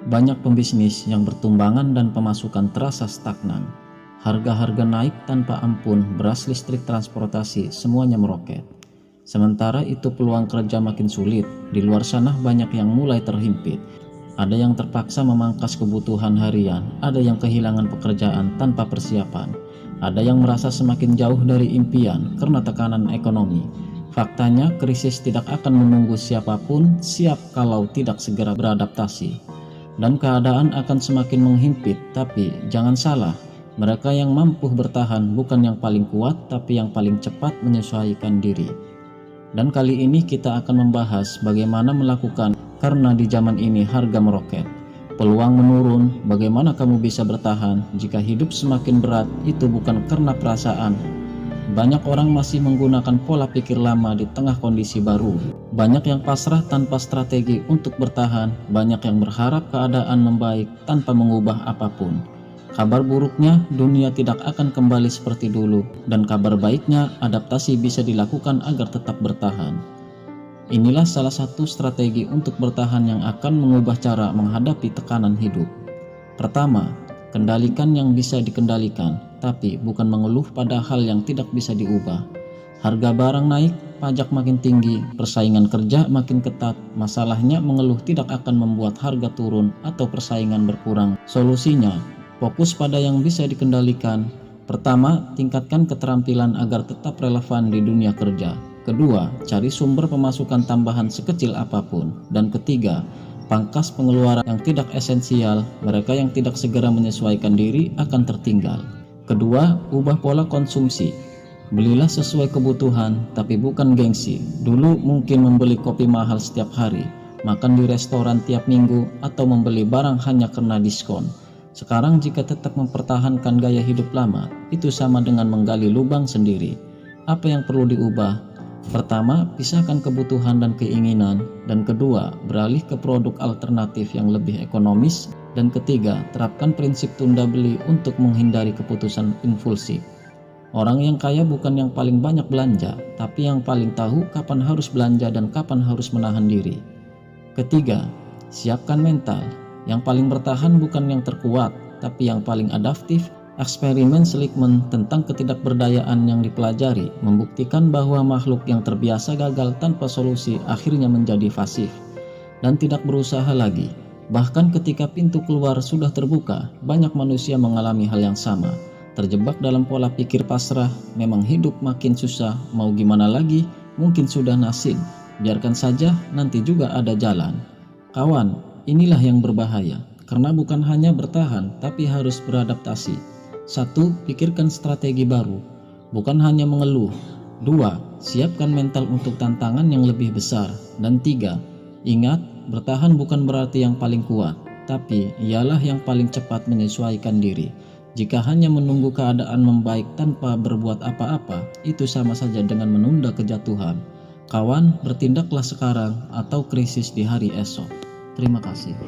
Banyak pembisnis yang bertumbangan dan pemasukan terasa stagnan. Harga-harga naik tanpa ampun, beras, listrik, transportasi, semuanya meroket. Sementara itu peluang kerja makin sulit. Di luar sana banyak yang mulai terhimpit. Ada yang terpaksa memangkas kebutuhan harian, ada yang kehilangan pekerjaan tanpa persiapan, ada yang merasa semakin jauh dari impian karena tekanan ekonomi. Faktanya, krisis tidak akan menunggu siapapun siap kalau tidak segera beradaptasi. Dan keadaan akan semakin menghimpit, tapi jangan salah, mereka yang mampu bertahan bukan yang paling kuat, tapi yang paling cepat menyesuaikan diri. Dan kali ini kita akan membahas bagaimana melakukan, karena di zaman ini harga meroket, peluang menurun, bagaimana kamu bisa bertahan jika hidup semakin berat. Itu bukan karena perasaan. Banyak orang masih menggunakan pola pikir lama di tengah kondisi baru. Banyak yang pasrah tanpa strategi untuk bertahan, banyak yang berharap keadaan membaik tanpa mengubah apapun. Kabar buruknya, dunia tidak akan kembali seperti dulu, dan kabar baiknya, adaptasi bisa dilakukan agar tetap bertahan. Inilah salah satu strategi untuk bertahan yang akan mengubah cara menghadapi tekanan hidup. Pertama, kendalikan yang bisa dikendalikan, tapi bukan mengeluh pada hal yang tidak bisa diubah. Harga barang naik, pajak makin tinggi, persaingan kerja makin ketat. Masalahnya mengeluh tidak akan membuat harga turun atau persaingan berkurang. Solusinya, fokus pada yang bisa dikendalikan. Pertama, tingkatkan keterampilan agar tetap relevan di dunia kerja. Kedua, cari sumber pemasukan tambahan sekecil apapun. Dan ketiga, pangkas pengeluaran yang tidak esensial. Mereka yang tidak segera menyesuaikan diri akan tertinggal. Kedua, ubah pola konsumsi. Belilah sesuai kebutuhan, tapi bukan gengsi. Dulu mungkin membeli kopi mahal setiap hari, makan di restoran tiap minggu, atau membeli barang hanya karena diskon. Sekarang jika tetap mempertahankan gaya hidup lama, itu sama dengan menggali lubang sendiri. Apa yang perlu diubah? Pertama, pisahkan kebutuhan dan keinginan. Dan kedua, beralih ke produk alternatif yang lebih ekonomis. Dan ketiga, terapkan prinsip tunda beli untuk menghindari keputusan impulsif. Orang yang kaya bukan yang paling banyak belanja, tapi yang paling tahu kapan harus belanja dan kapan harus menahan diri. Ketiga, siapkan mental. Yang paling bertahan bukan yang terkuat, tapi yang paling adaptif. Eksperimen Seligman tentang ketidakberdayaan yang dipelajari membuktikan bahwa makhluk yang terbiasa gagal tanpa solusi akhirnya menjadi pasif dan tidak berusaha lagi. Bahkan ketika pintu keluar sudah terbuka, banyak manusia mengalami hal yang sama. Terjebak dalam pola pikir pasrah, memang hidup makin susah, mau gimana lagi, mungkin sudah nasib. Biarkan saja, nanti juga ada jalan. Kawan, inilah yang berbahaya, karena bukan hanya bertahan, tapi harus beradaptasi. 1. Pikirkan strategi baru, bukan hanya mengeluh. 2. Siapkan mental untuk tantangan yang lebih besar. Dan 3. Ingat, bertahan bukan berarti yang paling kuat, tapi ialah yang paling cepat menyesuaikan diri. Jika hanya menunggu keadaan membaik tanpa berbuat apa-apa, itu sama saja dengan menunda kejatuhan. Kawan, bertindaklah sekarang atau krisis di hari esok. Terima kasih.